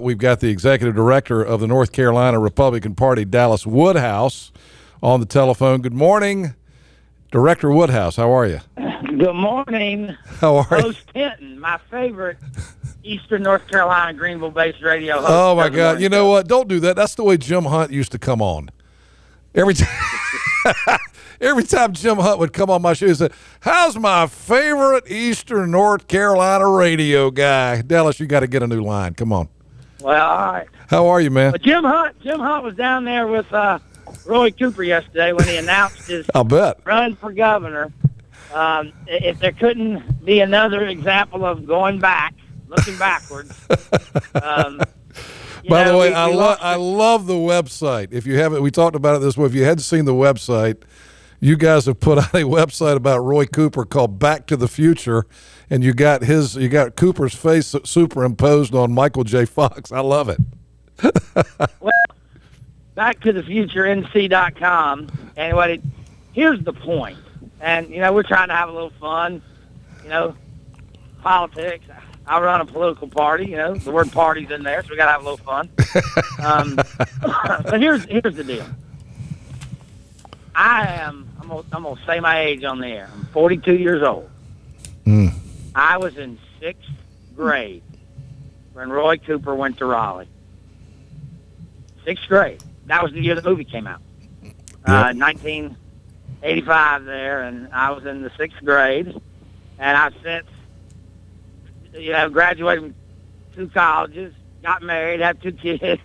we've got the executive director of the North Carolina Republican Party, Dallas Woodhouse, on the telephone. Good morning, Director Woodhouse. How are you? Good morning. How are you? Host Hinton, my favorite Eastern North Carolina Greenville-based radio host. Oh, my God. You know what? Don't do that. That's the way Jim Hunt used to come on. Every time Jim Hunt would come on my show, he said, how's my favorite Eastern North Carolina radio guy? Dallas, you got to get a new line. Come on. Well, all right. How are you, man? But Jim Hunt was down there with Roy Cooper yesterday when he announced his I'll bet. run for governor. If there couldn't be another example of looking backwards. By the way, I love the website. If you haven't, we talked about it this way. If you hadn't seen the website, you guys have put out a website about Roy Cooper called Back to the Future, and you got Cooper's face superimposed on Michael J. Fox. I love it. Well, Back to the Future NC.com. Anyway, here's the point. And, we're trying to have a little fun, politics. I run a political party, the word party's in there, so we got to have a little fun. But here's the deal. I'm going to say my age on the air. I'm 42 years old. I was in 6th grade when Roy Cooper went to Raleigh. 6th grade. That was the year the movie came out. 1985 there, and I was in the 6th grade. And I've since, graduated from 2 colleges, got married, had 2 kids,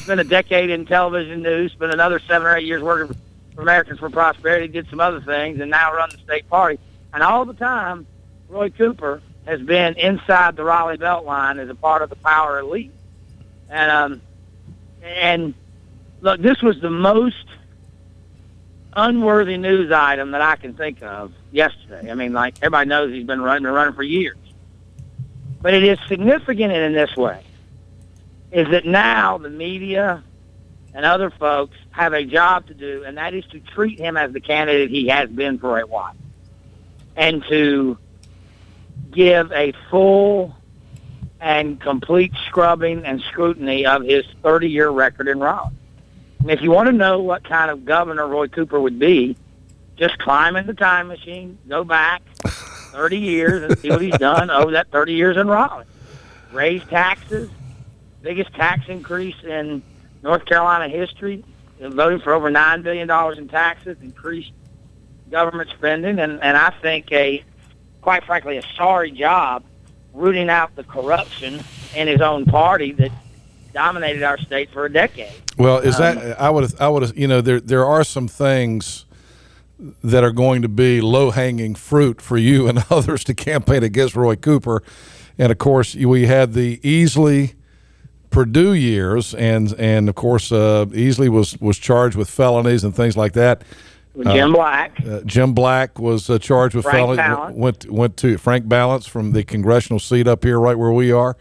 spent a decade in television news, spent another 7 or 8 years working for Americans for Prosperity, did some other things, and now run the state party. And all the time, Roy Cooper has been inside the Raleigh Beltline as a part of the power elite. And look, this was the most unworthy news item that I can think of yesterday. I mean, like, everybody knows he's been running for years. But it is significant in this way, is that now the media and other folks have a job to do, and that is to treat him as the candidate he has been for a while, and to give a full and complete scrubbing and scrutiny of his 30-year record in Raleigh. And if you want to know what kind of governor Roy Cooper would be, just climb in the time machine, go back 30 years and see what he's done over that 30 years in Raleigh. Raise taxes, biggest tax increase in North Carolina history, voting for over $9 billion in taxes, increased government spending, and I think quite frankly, a sorry job rooting out the corruption in his own party that dominated our state for a decade. Well, I would there are some things that are going to be low-hanging fruit for you and others to campaign against Roy Cooper. And, of course, we had the Easley Purdue years, and of course, Easley was charged with felonies and things like that. Jim Black. Jim Black was charged with felonies. Went to Frank Balance from the congressional seat up here right where we are.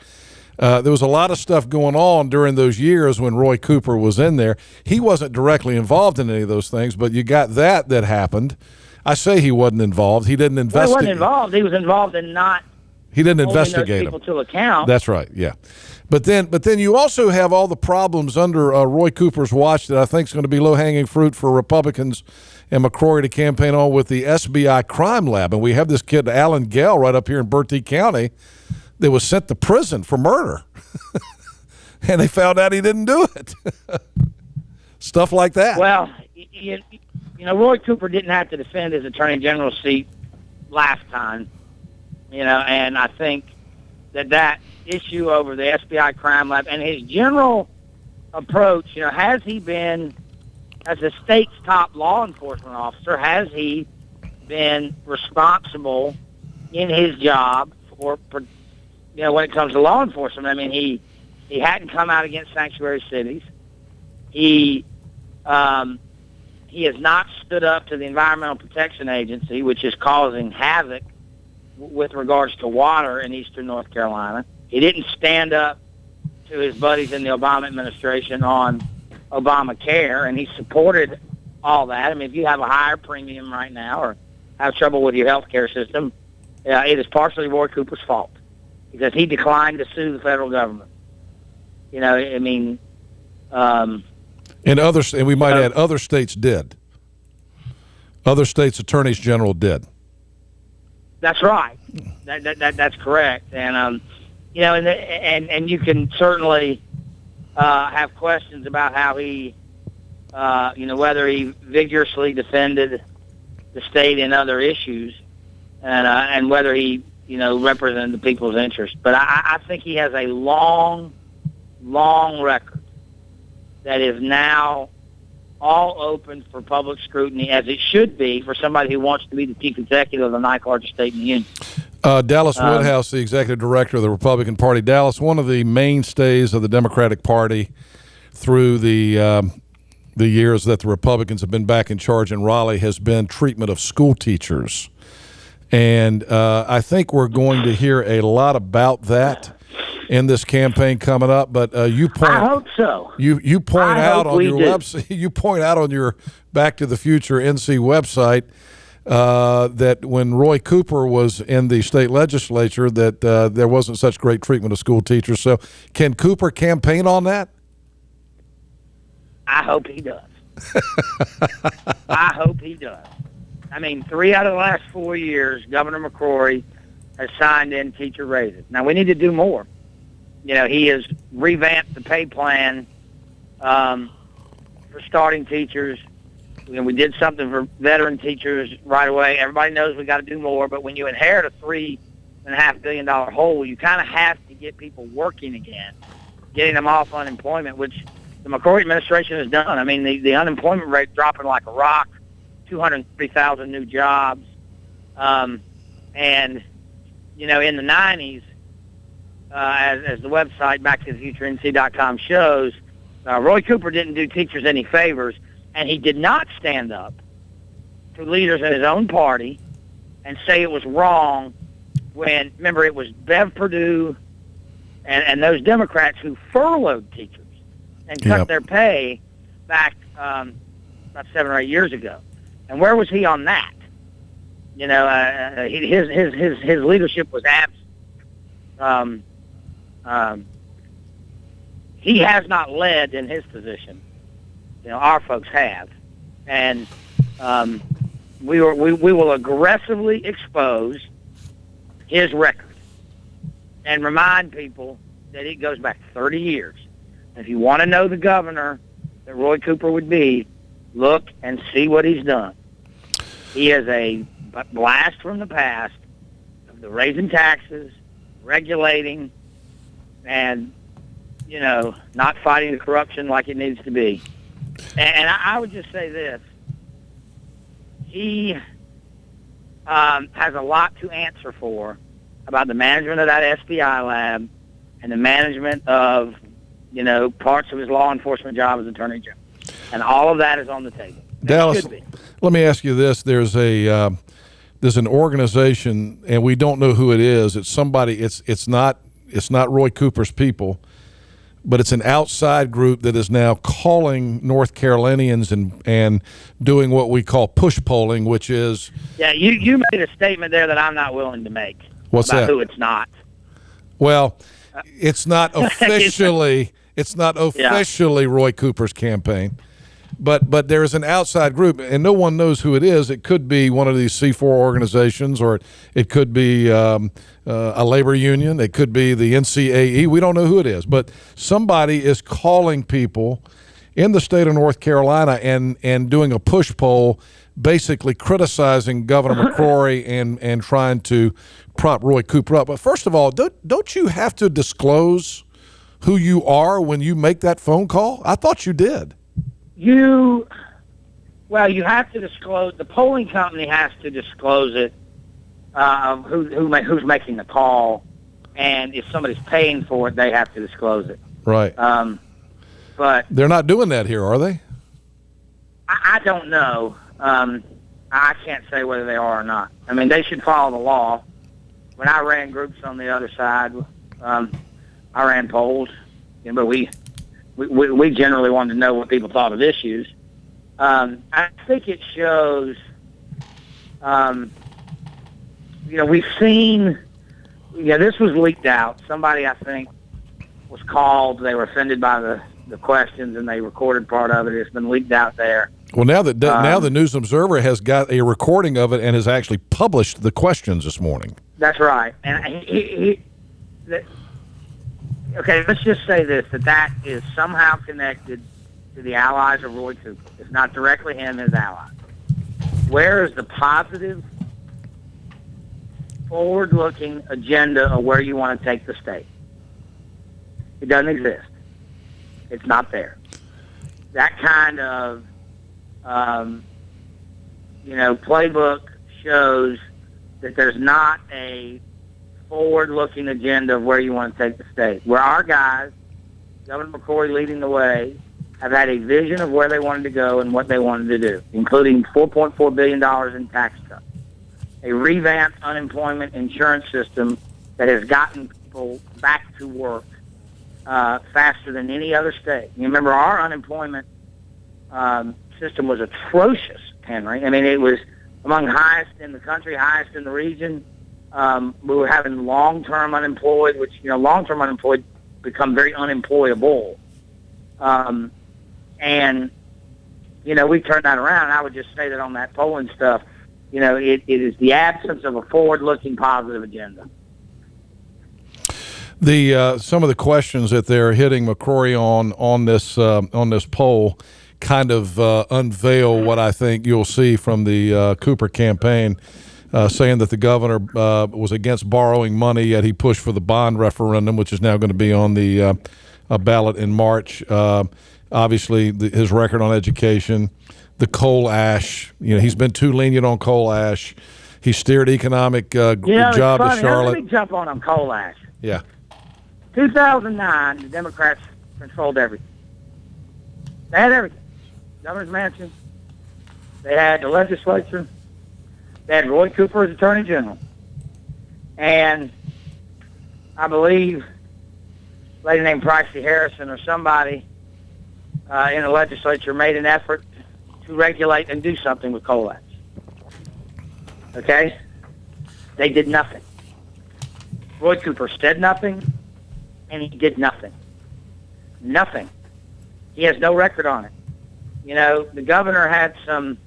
There was a lot of stuff going on during those years when Roy Cooper was in there. He wasn't directly involved in any of those things, but you got that happened. I say he wasn't involved. He didn't investigate. Well, he wasn't involved. He was involved in not. He didn't investigate those people to account. That's right. Yeah, but then you also have all the problems under Roy Cooper's watch that I think is going to be low-hanging fruit for Republicans and McCrory to campaign on with the SBI crime lab, and we have this kid Alan Gale right up here in Bertie County that was sent to prison for murder, and they found out he didn't do it. Stuff like that. Well, Roy Cooper didn't have to defend his attorney general's seat last time, and I think that issue over the SBI crime lab and his general approach, has he been, as the state's top law enforcement officer, has he been responsible in his job for when it comes to law enforcement? I mean, he hadn't come out against sanctuary cities. He has not stood up to the Environmental Protection Agency, which is causing havoc with regards to water in eastern North Carolina. He didn't stand up to his buddies in the Obama administration on Obamacare, and he supported all that. I mean, if you have a higher premium right now or have trouble with your health care system, it is partially Roy Cooper's fault because he declined to sue the federal government. You know, I mean, And we might add, other states did. Other states' attorneys general did. That's right. That's correct. And you know, and you can certainly have questions about how he, you know, whether he vigorously defended the state in other issues, and whether he, you know, represented the people's interest. But I think he has a long record that is now all open for public scrutiny, as it should be for somebody who wants to be the chief executive of the ninth largest state in the union. Dallas Woodhouse, the executive director of the Republican Party. Dallas, one of the mainstays of the Democratic Party through the years that the Republicans have been back in charge in Raleigh has been treatment of school teachers. And I think we're going to hear a lot about that in this campaign coming up. But you point, I hope so. You point out on your website. You point out on your Back to the Future NC website that when Roy Cooper was in the state legislature, that there wasn't such great treatment of school teachers. So, can Cooper campaign on that? I hope he does. I hope he does. I mean, 3 out of the last 4 years, Governor McCrory has signed in teacher raises. Now, we need to do more. You know, he has revamped the pay plan for starting teachers. You know, we did something for veteran teachers right away. Everybody knows we got to do more, but when you inherit a $3.5 billion hole, you kind of have to get people working again, getting them off unemployment, which the McCrory administration has done. I mean, the unemployment rate dropping like a rock, 203,000 new jobs. And, you know, in the 90s, as the website backtothefuturenc.com shows, Roy Cooper didn't do teachers any favors, and he did not stand up to leaders in his own party and say it was wrong when, remember, it was Bev Perdue and those Democrats who furloughed teachers and cut their pay back about 7 or 8 years ago. And where was he on that? You know, his leadership was absent. He has not led in his position. You know, our folks have, and we will aggressively expose his record and remind people that it goes back 30 years. If you want to know the governor that Roy Cooper would be, look and see what he's done. He is a blast from the past of the raising taxes, regulating, and, you know, not fighting the corruption like it needs to be. And I would just say this. He has a lot to answer for about the management of that SBI lab and the management of, you know, parts of his law enforcement job as Attorney General. And all of that is on the table. Dallas, let me ask you this. There's an organization, and we don't know who it is. It's somebody, it's not Roy Cooper's people, but it's an outside group that is now calling North Carolinians and doing what we call push polling, which is... Yeah, you made a statement there that I'm not willing to make. What's about that? Who it's not. Well, it's not officially Roy Cooper's campaign, but there is an outside group, and no one knows who it is. It could be one of these C4 organizations, or it could be a labor union. It could be the NCAE. We don't know who it is, but somebody is calling people in the state of North Carolina and doing a push poll, basically criticizing Governor McCrory and trying to prop Roy Cooper up. But first of all, don't you have to disclose who you are when you make that phone call? I thought you did. You have to disclose. The polling company has to disclose it. Who's making the call, and if somebody's paying for it, they have to disclose it. Right. But they're not doing that here, are they? I don't know. I can't say whether they are or not. I mean, they should follow the law. When I ran groups on the other side, I ran polls, but we generally wanted to know what people thought of issues. I think it shows, we've seen, this was leaked out. Somebody, I think, was called. They were offended by the questions, and they recorded part of it. It's been leaked out there. Well, now the News Observer has got a recording of it and has actually published the questions this morning. That's right. And okay, let's just say this, that is somehow connected to the allies of Roy Cooper. It's not directly him and his allies. Where is the positive, forward-looking agenda of where you want to take the state? It doesn't exist. It's not there. That kind of, playbook shows that there's not a forward-looking agenda of where you want to take the state. Where our guys, Governor McCrory leading the way, have had a vision of where they wanted to go and what they wanted to do, including $4.4 billion in tax cuts, a revamped unemployment insurance system that has gotten people back to work faster than any other state. You remember our unemployment system was atrocious, Henry. I mean, it was among highest in the country, highest in the region. We were having long-term unemployed, which, long-term unemployed become very unemployable. And, we turned that around. I would just say that on that polling stuff, it is the absence of a forward-looking positive agenda. Some of the questions that they're hitting McCrory on this poll kind of unveil what I think you'll see from the Cooper campaign, saying that the governor was against borrowing money, yet he pushed for the bond referendum, which is now going to be on the ballot in March. Obviously, his record on education, the coal ash. He's been too lenient on coal ash. He steered economic job to Charlotte. Let me jump on coal ash. Yeah. 2009, the Democrats controlled everything. They had everything. Governor's mansion. They had the legislature. They had Roy Cooper as Attorney General. And I believe a lady named Pricey Harrison or somebody in the legislature made an effort to regulate and do something with coal ash. Okay? They did nothing. Roy Cooper said nothing, and he did nothing. Nothing. He has no record on it. The governor had some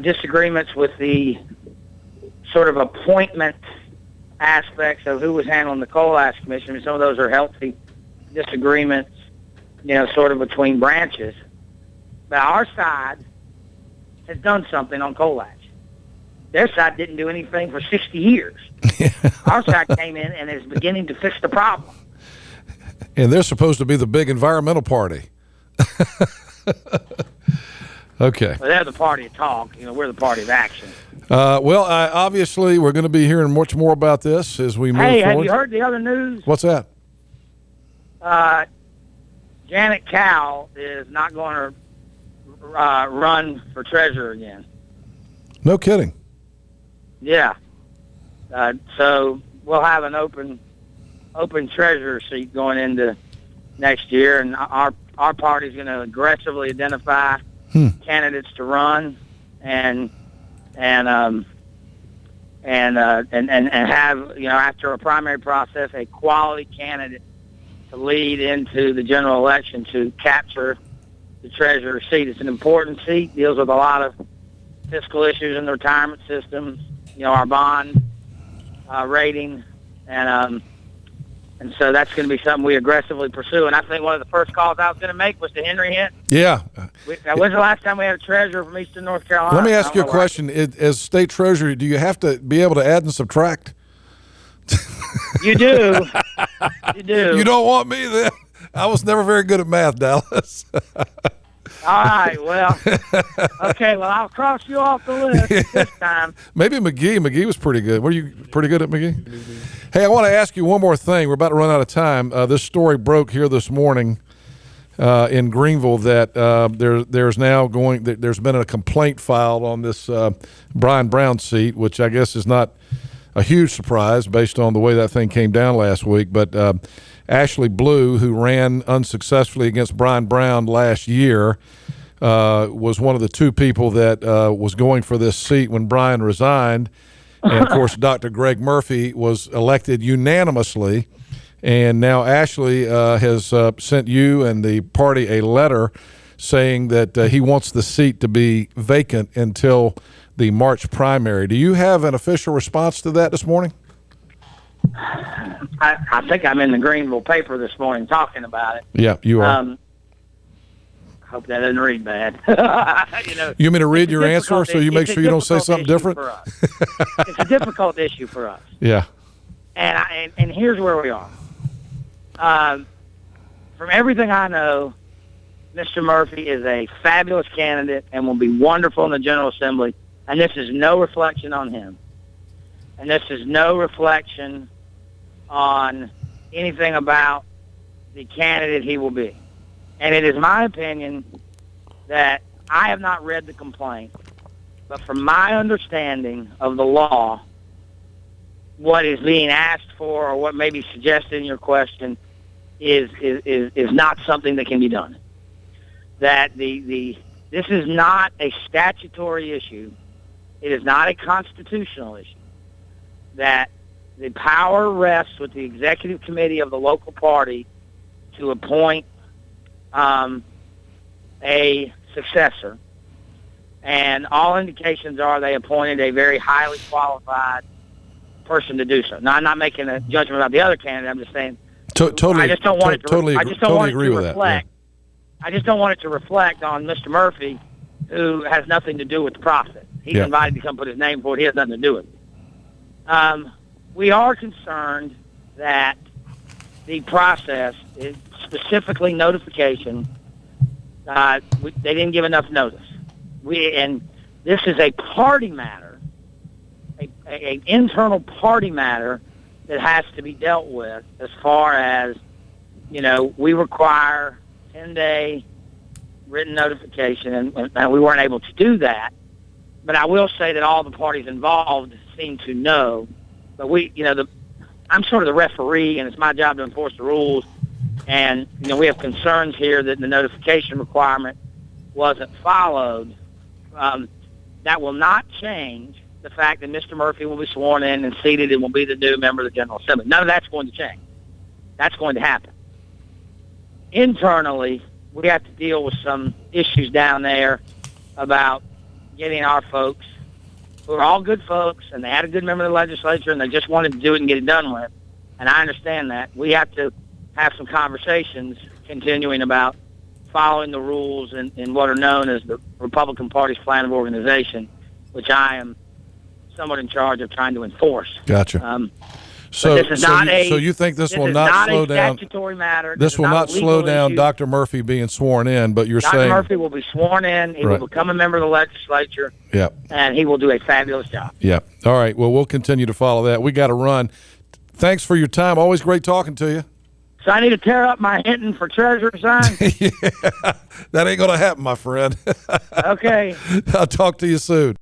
disagreements with the sort of appointment aspects of who was handling the coal ash commission. Some of those are healthy disagreements, sort of between branches. But our side has done something on coal ash. Their side didn't do anything for 60 years. Our side came in and is beginning to fix the problem. And they're supposed to be the big environmental party. Okay. Well, they're the party of talk. We're the party of action. Obviously, we're going to be hearing much more about this as we move forward. Hey, have you heard the other news? What's that? Janet Cowell is not going to run for treasurer again. No kidding. Yeah. So we'll have an open treasurer seat going into next year, and our party's going to aggressively identify candidates to run and have after a primary process a quality candidate to lead into the general election to capture the treasurer seat. It's an important seat, deals with a lot of fiscal issues in the retirement system, our bond rating, and so that's going to be something we aggressively pursue. And I think one of the first calls I was going to make was to Henry Hint. Yeah. When's the last time we had a treasurer from Eastern North Carolina? Let me ask you a question. As state treasurer, do you have to be able to add and subtract? You do. You do. You don't want me then? I was never very good at math, Dallas. All right, well, okay, well, I'll cross you off the list this time. Maybe McGee. McGee was pretty good. Were you pretty good at McGee? Hey, I want to ask you one more thing. We're about to run out of time. This story broke here this morning in Greenville that there's been a complaint filed on this Brian Brown seat, which I guess is not a huge surprise based on the way that thing came down last week, but Ashley Blue, who ran unsuccessfully against Brian Brown last year, was one of the two people that was going for this seat when Brian resigned. And, of course, Dr. Greg Murphy was elected unanimously And now Ashley has sent you and the party a letter saying that he wants the seat to be vacant until the March primary. Do you have an official response to that this morning? I think I'm in the Greenville paper this morning talking about it. Yeah, you are. Hope that doesn't read bad. You want me to read your answer so you make sure you don't say something different? It's a difficult issue for us. Yeah. And here's where we are. From everything I know, Mr. Murphy is a fabulous candidate and will be wonderful in the General Assembly. And this is no reflection on him. And this is no reflection on anything about the candidate he will be. And it is my opinion that I have not read the complaint, but from my understanding of the law, what is being asked for or what may be suggested in your question is not something that can be done. That this is not a statutory issue. It is not a constitutional issue. That the power rests with the executive committee of the local party to appoint a successor. And all indications are they appointed a very highly qualified person to do so. Now, I'm not making a judgment about the other candidate. I'm just saying Totally. I just don't want it to totally agree with reflect. That. I just don't want it to reflect on Mr. Murphy, who has nothing to do with the process. He's invited to come put his name forward. He has nothing to do with it. We are concerned that the process, is specifically notification, they didn't give enough notice. And this is a party matter, an internal party matter that has to be dealt with as far as, we require 10-day written notification, and we weren't able to do that. But I will say that all the parties involved seem to know. But I'm sort of the referee, and it's my job to enforce the rules. And, we have concerns here that the notification requirement wasn't followed. That will not change the fact that Mr. Murphy will be sworn in and seated and will be the new member of the General Assembly. None of that's going to change. That's going to happen. Internally, we have to deal with some issues down there about getting our folks, who are all good folks, and they had a good member of the legislature, and they just wanted to do it and get it done with. And I understand that. We have to have some conversations continuing about following the rules in what are known as the Republican Party's plan of organization, which I am somewhat in charge of trying to enforce. Gotcha. So you think this will not slow down? Statutory matter. This will not slow down Dr. Murphy being sworn in, but you're saying Dr. Murphy will be sworn in. He will become a member of the legislature. Yeah. And he will do a fabulous job. Yeah. All right. Well, we'll continue to follow that. We got to run. Thanks for your time. Always great talking to you. So I need to tear up my Hinton for treasurer sign? Yeah. That ain't going to happen, my friend. Okay. I'll talk to you soon.